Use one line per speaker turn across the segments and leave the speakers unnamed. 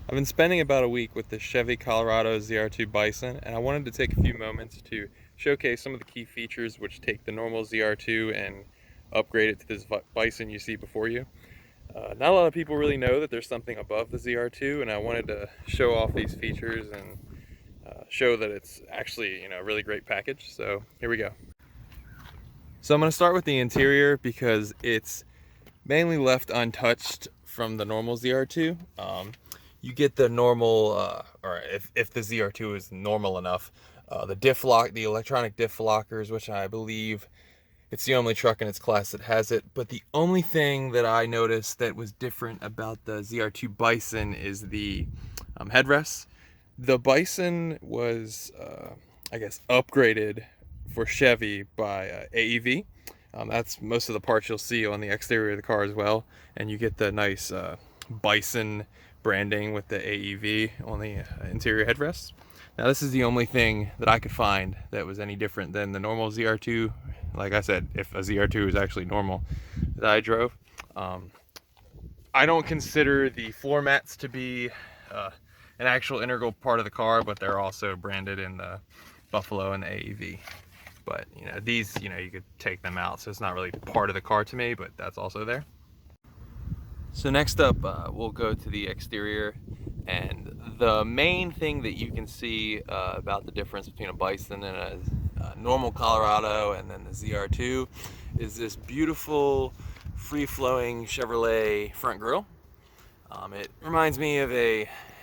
I've been spending about a week with the Chevy Colorado ZR2 Bison, and I wanted to take a few moments to showcase some of the key features which take the normal ZR2 and upgrade it to this Bison you see before you. Not a lot of people really know that there's something above the ZR2, and I wanted to show off these features and show that it's actually, a really great package. So here we go. So I'm going to start with the interior because it's mainly left untouched from the normal ZR2. You get the normal, or if the ZR2 is normal enough, the diff lock, the electronic diff lockers, which I believe it's the only truck in its class that has it. But the only thing that I noticed that was different about the ZR2 Bison is the headrests. The Bison was, I guess, upgraded for Chevy by AEV. That's most of the parts you'll see on the exterior of the car as well, and you get the nice Bison branding with the AEV on the interior headrests. Now this is the only thing that I could find that was any different than the normal ZR2. Like I said, if a ZR2 is actually normal that I drove. I don't consider the floor mats to be an actual integral part of the car, but they're also branded in the Buffalo and the AEV. But these, you could take them out, so it's not really part of the car to me, but that's also there. So next up, we'll go to the exterior, and the main thing that you can see about the difference between a Bison and a normal Colorado and then the ZR2 is this beautiful free-flowing Chevrolet front grille. It reminds me of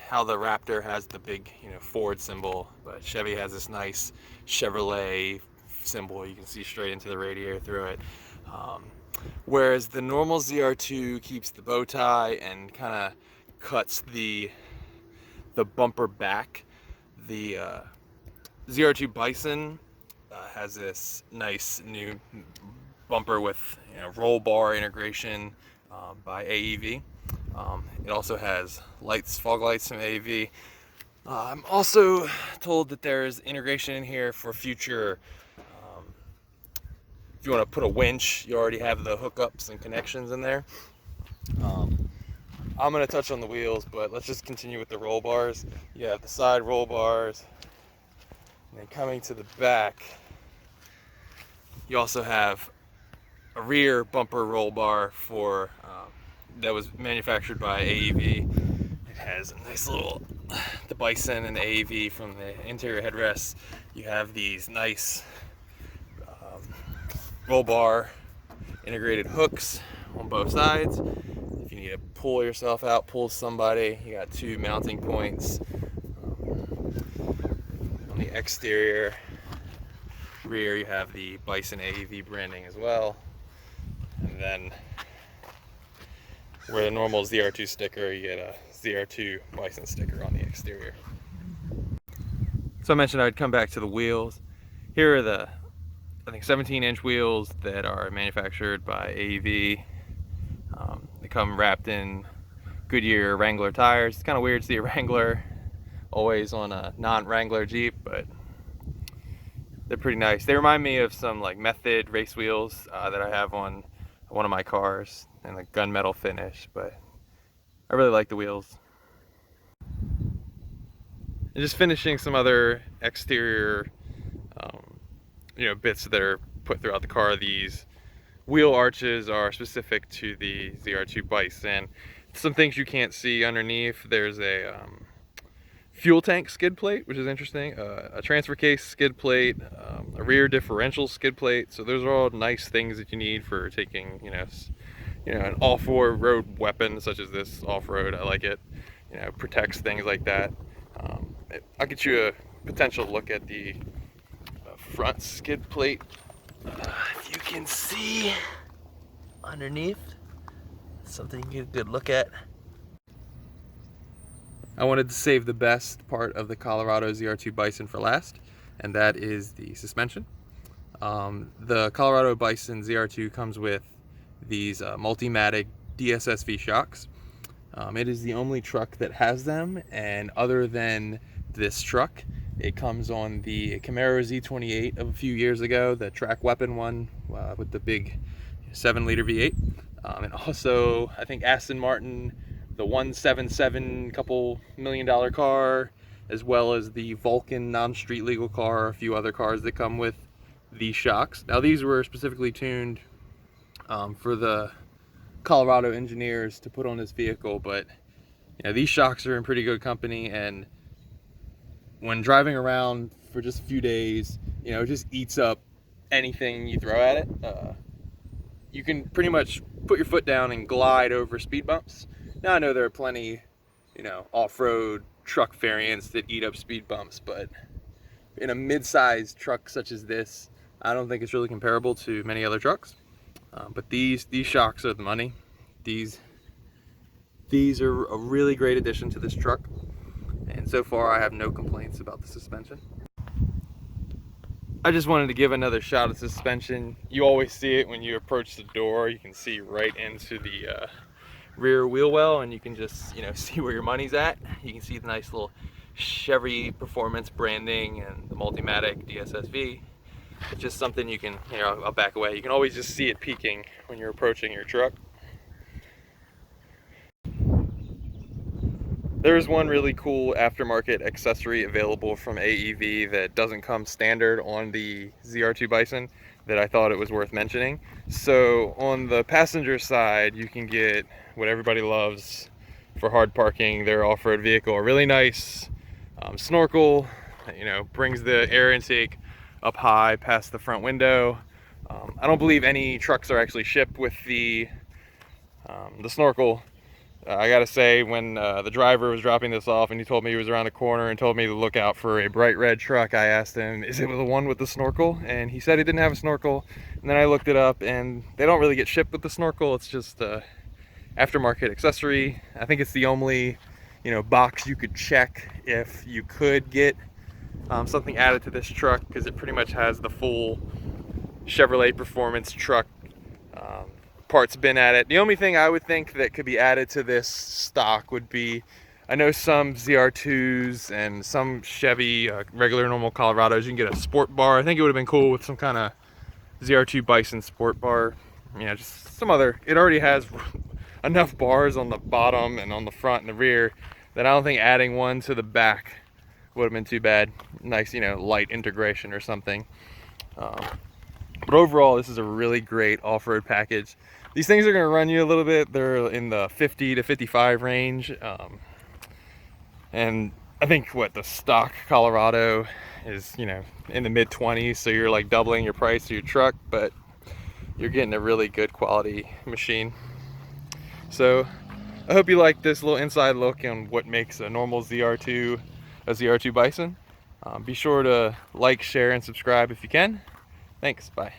how the Raptor has the big Ford symbol, but Chevy has this nice Chevrolet symbol. You can see straight into the radiator through it. Whereas the normal ZR2 keeps the bow tie and kind of cuts the bumper back. The ZR2 Bison has this nice new bumper with roll bar integration by AEV. It also has lights, fog lights from AEV. I'm also told that there's integration in here for future. If you want to put a winch, you already have the hookups and connections in there. I'm going to touch on the wheels, but let's just continue with the roll bars. You have the side roll bars, and then coming to the back, you also have a rear bumper roll bar for that was manufactured by AEV. It has a nice little, the Bison and the AEV from the interior headrests. You have these nice roll bar integrated hooks on both sides. If you need to pull yourself out, pull somebody, you got two mounting points. On the exterior rear, you have the Bison AEV branding as well. And then where the normal ZR2 sticker, you get a ZR2 Bison sticker on the exterior. So I mentioned I'd come back to the wheels. Here are the, I think, 17-inch wheels that are manufactured by AEV. They come wrapped in Goodyear Wrangler tires. It's kind of weird to see a Wrangler always on a non-Wrangler Jeep, but they're pretty nice. They remind me of some like Method race wheels that I have on one of my cars, and the gunmetal finish, but I really like the wheels. And just finishing some other exterior bits that are put throughout the car. These wheel arches are specific to the ZR2 Bison. Some things you can't see underneath. There's a fuel tank skid plate, which is interesting, a transfer case skid plate, a rear differential skid plate. So those are all nice things that you need for taking an off-road road weapon such as this off-road. I like it. Protects things like that. I'll get you a potential look at the front skid plate. If you can see underneath, something you get a good look at. I wanted to save the best part of the Colorado ZR2 Bison for last, and that is the suspension. The Colorado Bison ZR2 comes with these Multimatic DSSV shocks. It is the only truck that has them, and other than this truck, it comes on the Camaro Z28 of a few years ago, the track weapon one with the big 7-liter V8. And also, I think Aston Martin the 177 couple $1 million car, as well as the Vulcan non-street legal car, a few other cars that come with these shocks. Now these were specifically tuned for the Colorado engineers to put on this vehicle, but you know, these shocks are in pretty good company, and when driving around for just a few days, you know, it just eats up anything you throw at it. You can pretty much put your foot down and glide over speed bumps. Now I know there are plenty, you know, off-road truck variants that eat up speed bumps, but in a mid-sized truck such as this, I don't think it's really comparable to many other trucks. But these shocks are the money. These are a really great addition to this truck, and so far I have no complaints about the suspension. I just wanted to give another shot at suspension. You always see it when you approach the door. You can see right into the rear wheel well, and you can just, you know, see where your money's at. You can see the nice little Chevy Performance branding and the Multimatic DSSV. It's just something you can, you know, I'll back away. You can always just see it peaking when you're approaching your truck. There's one really cool aftermarket accessory available from AEV that doesn't come standard on the ZR2 Bison that I thought it was worth mentioning. So on the passenger side, you can get what everybody loves for hard parking their off-road vehicle, a really nice Snorkel, you know, brings the air intake up high past the front window. I don't believe any trucks are actually shipped with the Snorkel. I gotta say, when the driver was dropping this off and he told me he was around the corner and told me to look out for a bright red truck, I asked him, is it the one with the Snorkel? And he said he didn't have a Snorkel. And then I looked it up, and they don't really get shipped with the Snorkel. It's just a aftermarket accessory. I think it's the only, you know, box you could check if you could get something added to this truck, because it pretty much has the full Chevrolet Performance truck parts bin at it. The only thing I would think that could be added to this stock would be, I know some ZR2s and some Chevy regular normal Colorados, you can get a sport bar. I think it would have been cool with some kind of ZR2 Bison sport bar. You know, just some other, it already has enough bars on the bottom and on the front and the rear that I don't think adding one to the back would have been too bad. Nice, you know, light integration or something. But overall, this is a really great off-road package. These things are going to run you a little bit. They're in the 50 to 55 range. And I think what the stock Colorado is, you know, in the mid 20s. So you're like doubling your price of your truck, but you're getting a really good quality machine. So I hope you like this little inside look on what makes a normal ZR2 a ZR2 Bison. Be sure to like, share, and subscribe if you can. Thanks, bye.